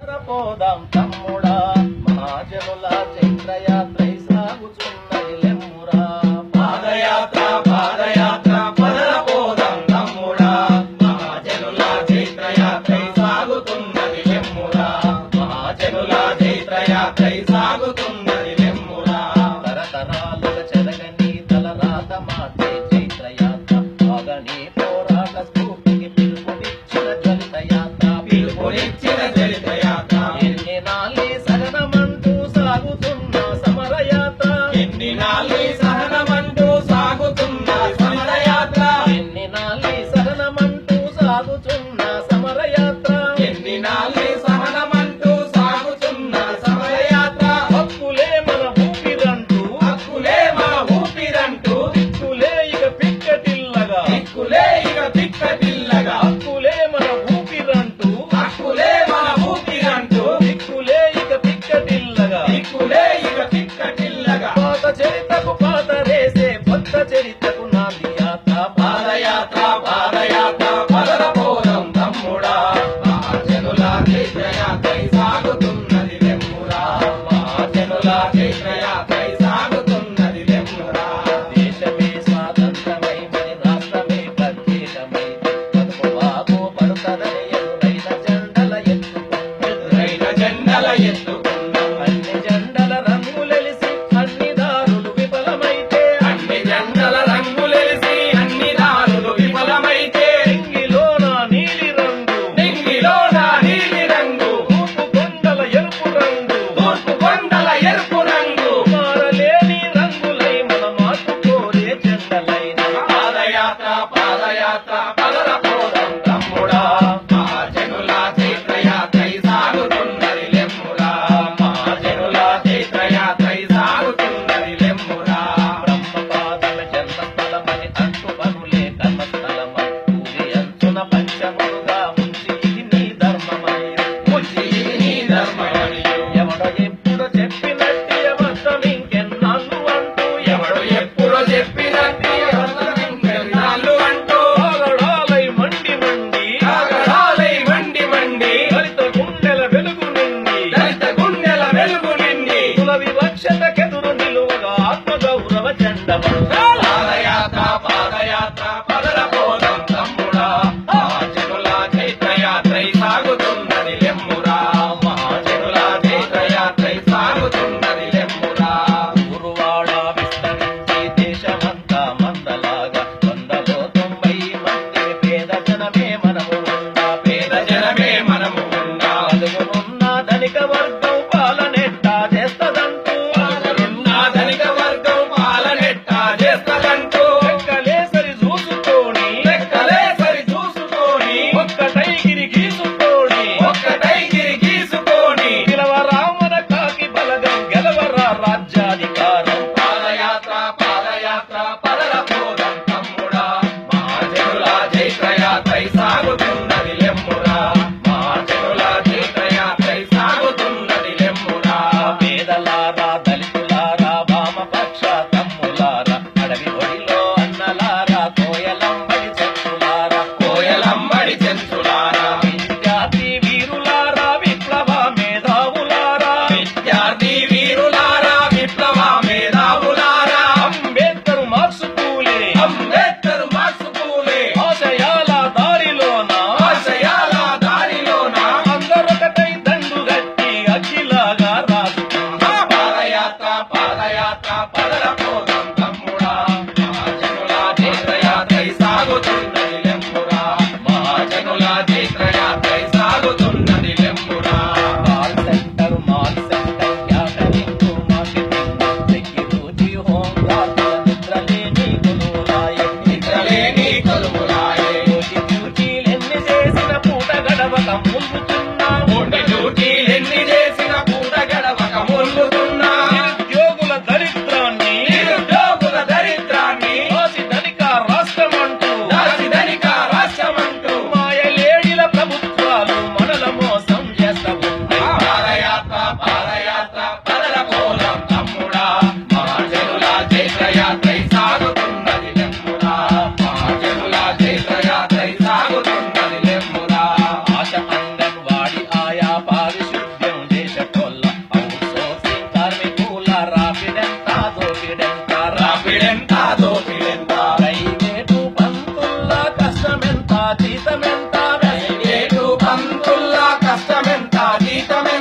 పోదాం తమ్ముడా మహాజనుల చైత్రయాత్ర సాగుతున్నది లెమ్మురా పాదయాత్ర పాదయాత్ర పదర పోదాం తమ్ముడా మహాజనుల చైత్రయాత్ర సాగుతున్నది లెమ్మురా మహాజనుల చైత్రయాత్ర సాగుతున్నది లెమ్మురా తరతరాలుగా చెరగని తలరాత మాతే చైత్రయాత్ర ఆగని పోరాట స్ఫూర్తికి పిలుపునిచ్చిన జ్వలిత యాత్ర పిలుపునిచ్చిన జ్వలిత యాత్ర ఎన్ని నాళ్ళి సహనమంటూ సాగుతున్న సమరయాత్ర ఎన్ని నాళ్ళి సహనమంటూ సాగుతున్న సమరయాత్ర ఎన్ని నాళ్ళి సహనమంటూ సాగుతున్న సమరయాత్ర ఎన్ని నాళ్ళి సహనమంటూ సాగుతున్న సమరయాత్ర హక్కులే మన ఊపిరంటూ హక్కులే మన ఊపిరంటూ దిక్కులే ఇక పిక్కటిల్లగా దిక్కులే ఇక పిక్కటిల్లగా హక్కులే మన ఊపిరంటూ హక్కులే మన ఊపిరంటూ దిక్కులే ఇక పిక్కటిల్లగా దిక్కులే ఇక పిక్కటిల్లగా పాత చరిత్రకు పాత రేసే కొత్త చరిత్రకు నాంది యాత్ర పాదయాత్ర పాదయాత్ర పదర పోదాం తమ్ముడా మహాజనుల చైత్రయాత్ర సాగుతున్నది లెమ్మురా మహాజనుల చైత్రయాత్ర సాగుతున్నది లెమ్మురా దేశమే స్వాతంత్రమై మరి రాష్ట్రమే ప్రత్యేకమై బతుకు బాగు పడుతదని ఎదురైన జెండల ఎత్తుకున్నాం అన్ని జెండల రంగులెలిసి అన్ని దారులు విఫలమైతే అన్ని జెండల రంగులెలిసి అన్ని దారులు విఫలమైతే నింగిలోన నీలి రంగు నింగిలోన నీలి రంగు తూర్పు కొండల ఎరుపు రంగు తూర్పు కొండల ఎరుపు రంగు మారలేని రంగులై మన మార్పు కోరే జెండలైన పాదయాత్ర పాదయాత్ర పదర పోదాం తమ్ముడా మహాజనుల చైత్రయాత్ర సాగుతున్నది లెమ్మురా మహాజనుల చైత్రయాత్ర సాగుతున్నది లెమ్మురా బ్రహ్మపాదల జన్మస్థలమని అంటు పనులే కర్మస్థలమై ఊరి అంచున పంచములుగా ముంచి ఇది నీ ధర్మమని ముంచి ఇది నీ ధర్మమని ఎవడో ఎప్పుడో చెప్పినట్టు అబద్ధం ఇంకెన్నాళ్ళు అంటూ ఎవడో ఎప్పుడో చెప్పినట్టు అబద్ధం ఇంకెన్నాళ్ళు అంటూ ఆగడాలై మండి మండి ఆగడాలై మండి మండి దళిత గుండెల వెలుగు నిండి దళిత గుండెల వెలుగు నిండి కుల వివక్షతకెదురు నిలువగా ఆత్మగౌరవ జెండ పాదయాత్ర పాదయాత్ర పదర పోదాం తమ్ముడా మహాజనుల చైత్రయాత్ర సాగుతున్నది లెమ్మురా మహాజనుల చైత్రయాత్ర సాగుతున్నది లెమ్మురా ఊరువాడ విస్తరించి దేశమంతా మందలాగా 190 మంది పేద జనమే మనము ఉండా పేద జనమే మనము ఉండా అదుగునున్న ధనిక వర్గం పాలనెట్టా చేస్తదంటూ అదుగునున్న ధనిక వర్గం పాలనెట్టా చేస్తదంటూ లెక్కలే సరి చూసుకొని లెక్కలే సరి చూసుకొని ఒక్కటై గిరి గీసుకొని ఒక్కటై గిరి గీసుకొని పిలవరా మన కాకి బలగం గెలవరా రాజ్యాధికారం పాదయాత్ర పాదయాత్ర పదర పోదాం తమ్ముడా మహాజనుల చైత్రయాత్ర సాగుతున్నది లెమ్మురా మహాజనుల చైత్రయాత్ర సాగుతున్నది రాపిడెంత దోపిడెంత రాపిడెంత దోపిడెంత ప్రైవేటు పంతుల్లా కష్టమెంత జీతమెంత రేటు పంతుల్లా కష్టమెంత జీతమెంత